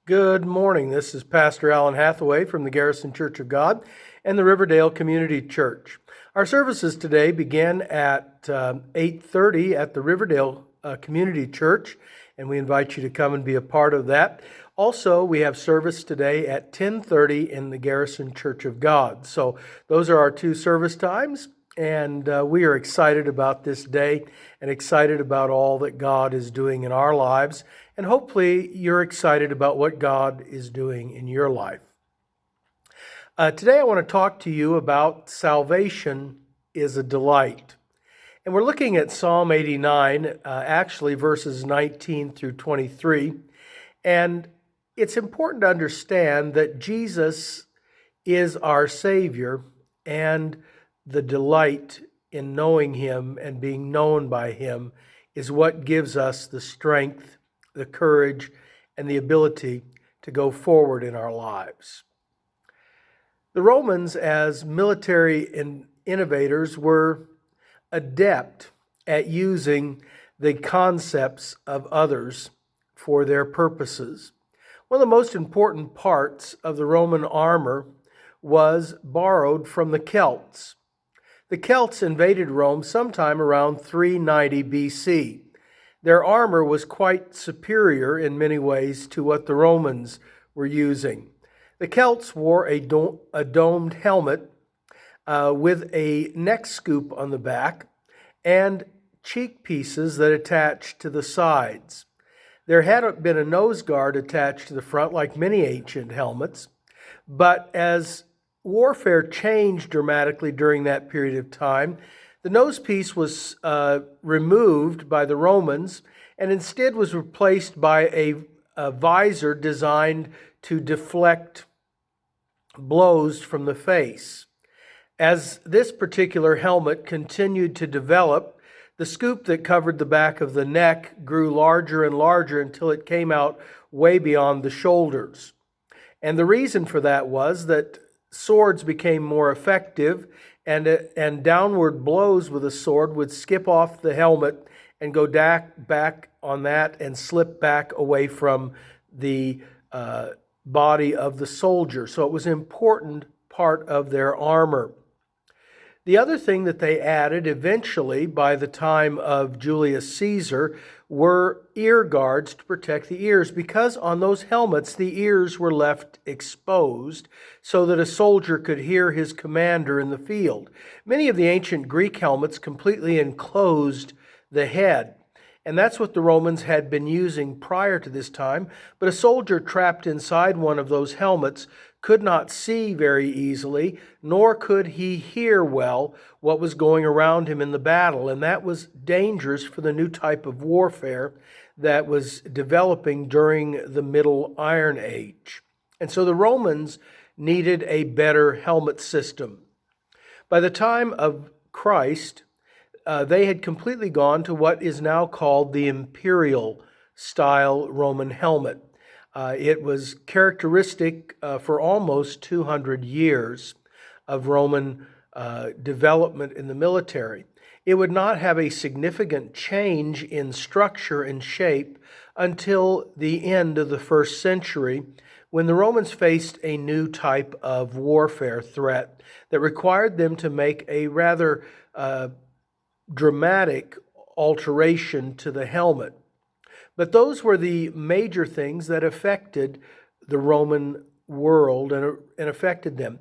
Good morning. This is Pastor Alan Hathaway from the Garrison Church of God and the Riverdale Community Church. Our services today begin at 8:30 at the Riverdale Community Church, and we invite you to come and be a part of that. Also, we have service today at 10:30 in the Garrison Church of God. So those are our two service times, and we are excited about this day and excited about all that God is doing in our lives. And hopefully you're excited about what God is doing in your life. Today I want to talk to you about salvation is a delight. And we're looking at Psalm 89, actually verses 19 through 23. And it's important to understand that Jesus is our Savior, and the delight in knowing Him and being known by Him is what gives us the strength, the courage, and the ability to go forward in our lives. The Romans, as military innovators, were adept at using the concepts of others for their purposes. One of the most important parts of the Roman armor was borrowed from the Celts. The Celts invaded Rome sometime around 390 BC. Their armor was quite superior in many ways to what the Romans were using. The Celts wore a domed helmet with a neck scoop on the back and cheek pieces that attached to the sides. There had been a nose guard attached to the front, like many ancient helmets, but as warfare changed dramatically during that period of time, the nose piece was removed by the Romans and instead was replaced by a visor designed to deflect blows from the face. As this particular helmet continued to develop, the scoop that covered the back of the neck grew larger and larger until it came out way beyond the shoulders. And the reason for that was that swords became more effective, and downward blows with a sword would skip off the helmet and go back on that and slip back away from the body of the soldier. So it was an important part of their armor. The other thing that they added eventually by the time of Julius Caesar were ear guards to protect the ears, because on those helmets the ears were left exposed so that a soldier could hear his commander in the field. Many of the ancient Greek helmets completely enclosed the head, and that's what the Romans had been using prior to this time. But a soldier trapped inside one of those helmets could not see very easily, nor could he hear well what was going around him in the battle. And that was dangerous for the new type of warfare that was developing during the Middle Iron Age. And so the Romans needed a better helmet system. By the time of Christ, they had completely gone to what is now called the imperial style Roman helmet. It was characteristic for almost 200 years of Roman development in the military. It would not have a significant change in structure and shape until the end of the first century, when the Romans faced a new type of warfare threat that required them to make a rather dramatic alteration to the helmet. But those were the major things that affected the Roman world and affected them.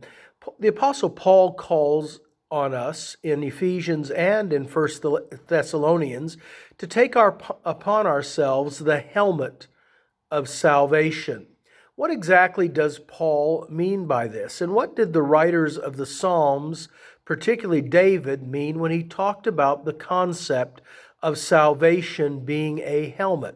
The Apostle Paul calls on us in Ephesians and in 1 Thessalonians to take upon ourselves the helmet of salvation. What exactly does Paul mean by this? And what did the writers of the Psalms, particularly David, mean when he talked about the concept of salvation being a helmet?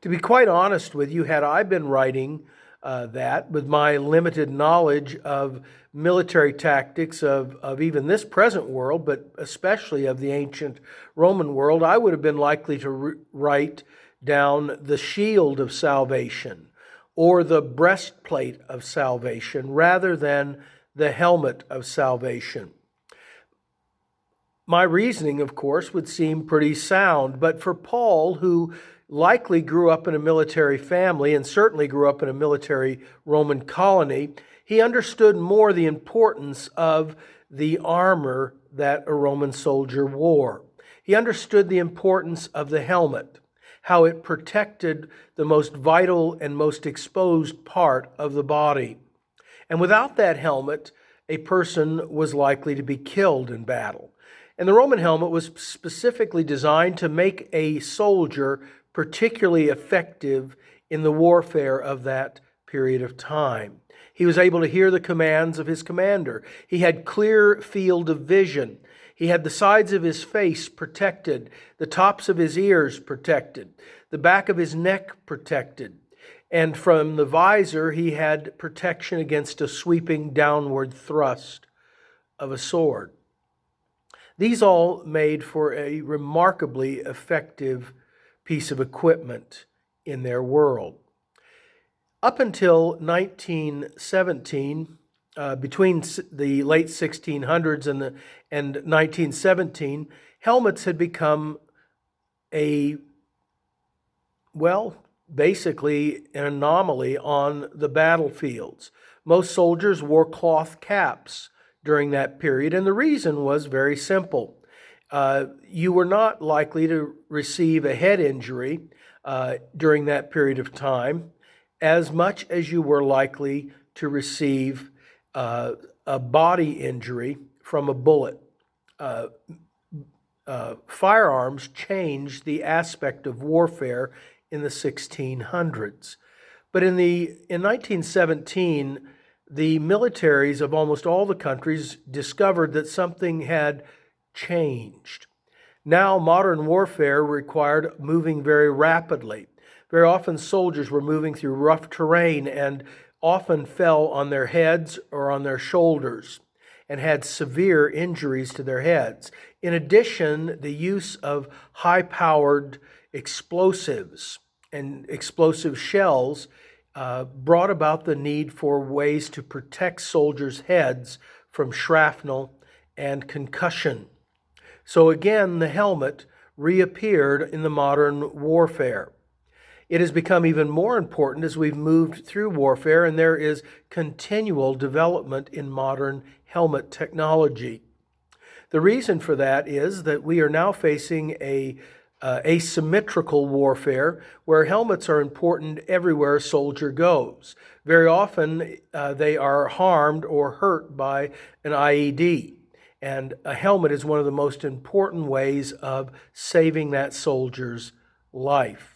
To be quite honest with you, had I been writing that with my limited knowledge of military tactics of even this present world, but especially of the ancient Roman world, I would have been likely to write down the shield of salvation or the breastplate of salvation rather than the helmet of salvation. My reasoning, of course, would seem pretty sound, but for Paul, who likely grew up in a military family and certainly grew up in a military Roman colony, he understood more the importance of the armor that a Roman soldier wore. He understood the importance of the helmet, how it protected the most vital and most exposed part of the body. And without that helmet, a person was likely to be killed in battle. And the Roman helmet was specifically designed to make a soldier particularly effective in the warfare of that period of time. He was able to hear the commands of his commander. He had clear field of vision. He had the sides of his face protected, the tops of his ears protected, the back of his neck protected. And from the visor, he had protection against a sweeping downward thrust of a sword. These all made for a remarkably effective piece of equipment in their world. Up until 1917, between the late 1600s and 1917, helmets had become basically an anomaly on the battlefields. Most soldiers wore cloth caps during that period, and the reason was very simple. You were not likely to receive a head injury during that period of time as much as you were likely to receive a body injury from a bullet. Firearms changed the aspect of warfare in the 1600s. But in 1917, the militaries of almost all the countries discovered that something had changed. Now, modern warfare required moving very rapidly. Very often, soldiers were moving through rough terrain and often fell on their heads or on their shoulders and had severe injuries to their heads. In addition, the use of high-powered explosives and explosive shells brought about the need for ways to protect soldiers' heads from shrapnel and concussion. So again, the helmet reappeared in the modern warfare. It has become even more important as we've moved through warfare, and there is continual development in modern helmet technology. The reason for that is that we are now facing a asymmetrical warfare where helmets are important everywhere a soldier goes. Very often they are harmed or hurt by an IED, and a helmet is one of the most important ways of saving that soldier's life.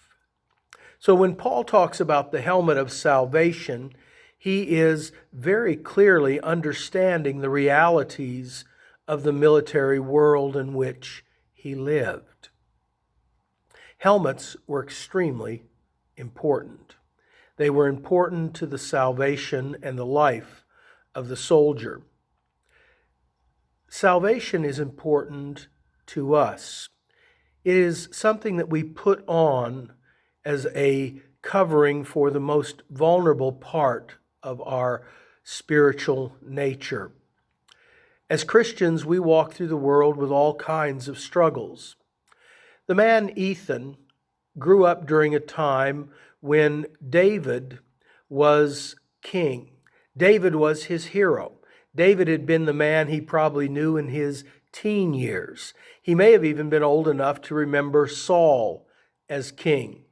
So when Paul talks about the helmet of salvation, he is very clearly understanding the realities of the military world in which he lived. Helmets were extremely important. They were important to the salvation and the life of the soldier. Salvation is important to us. It is something that we put on as a covering for the most vulnerable part of our spiritual nature. As Christians, we walk through the world with all kinds of struggles. The man Ethan grew up during a time when David was king. David was his hero. David had been the man he probably knew in his teen years. He may have even been old enough to remember Saul as king.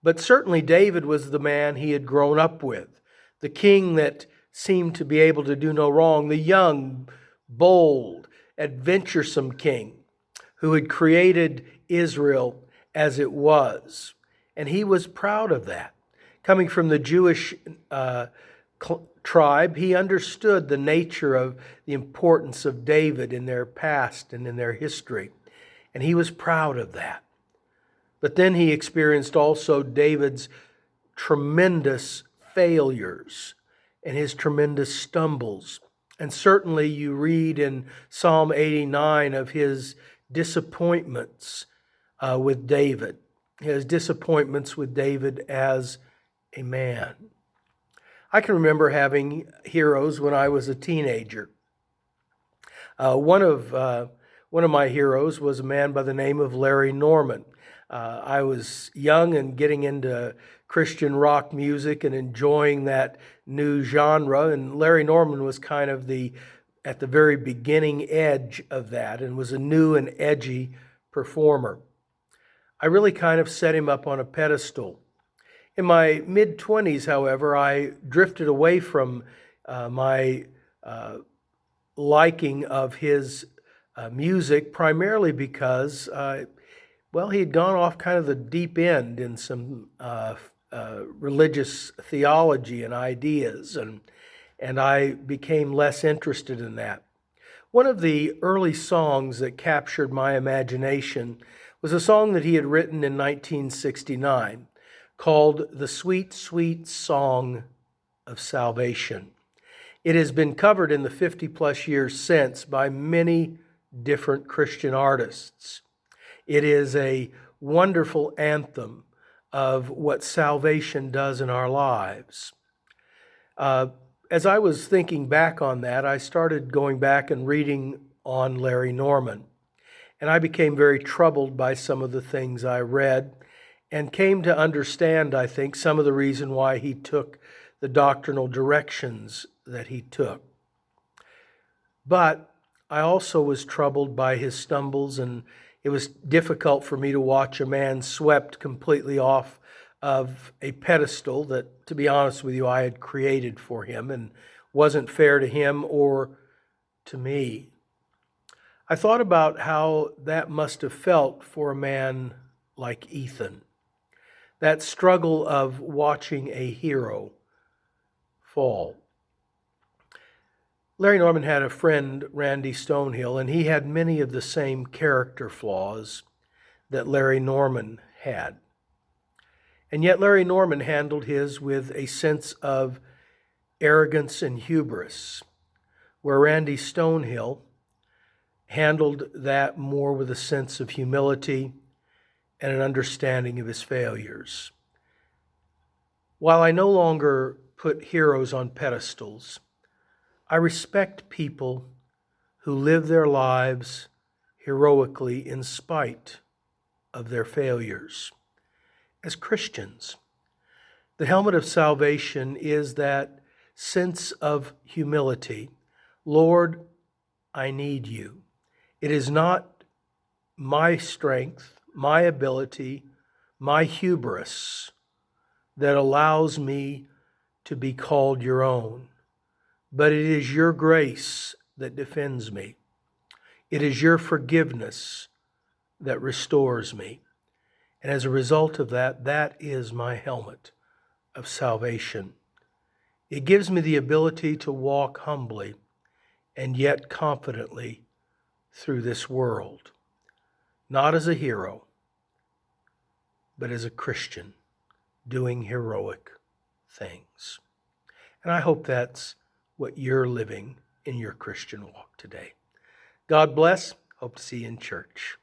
But certainly David was the man he had grown up with, the king that seemed to be able to do no wrong, the young, bold, adventuresome king who had created Israel as it was. And he was proud of that. Coming from the Jewish tribe, he understood the nature of the importance of David in their past and in their history. And he was proud of that. But then he experienced also David's tremendous failures and his tremendous stumbles. And certainly you read in Psalm 89 of his disappointments with David, his disappointments with David as a man. I can remember having heroes when I was a teenager. One of my heroes was a man by the name of Larry Norman. I was young and getting into Christian rock music and enjoying that new genre, and Larry Norman was kind of at the very beginning edge of that and was a new and edgy performer. I really kind of set him up on a pedestal. In my mid-20s, however, I drifted away from my liking of his music, primarily because, he had gone off kind of the deep end in some religious theology and ideas, and I became less interested in that. One of the early songs that captured my imagination was a song that he had written in 1969 called "The Sweet, Sweet Song of Salvation." It has been covered in the 50-plus years since by many different Christian artists. It is a wonderful anthem of what salvation does in our lives. As I was thinking back on that, I started going back and reading on Larry Norman, and I became very troubled by some of the things I read and came to understand, I think, some of the reason why he took the doctrinal directions that he took. But I also was troubled by his stumbles, and it was difficult for me to watch a man swept completely off of a pedestal that, to be honest with you, I had created for him and wasn't fair to him or to me. I thought about how that must have felt for a man like Ethan. That struggle of watching a hero fall. Larry Norman had a friend, Randy Stonehill, and he had many of the same character flaws that Larry Norman had. And yet Larry Norman handled his with a sense of arrogance and hubris, where Randy Stonehill handled that more with a sense of humility and an understanding of his failures. While I no longer put heroes on pedestals, I respect people who live their lives heroically in spite of their failures. As Christians, the helmet of salvation is that sense of humility. Lord, I need you. It is not my strength, my ability, my hubris that allows me to be called your own, but it is your grace that defends me. It is your forgiveness that restores me. And as a result of that, that is my helmet of salvation. It gives me the ability to walk humbly and yet confidently through this world, not as a hero, but as a Christian doing heroic things. And I hope that's what you're living in your Christian walk today. God bless. Hope to see you in church.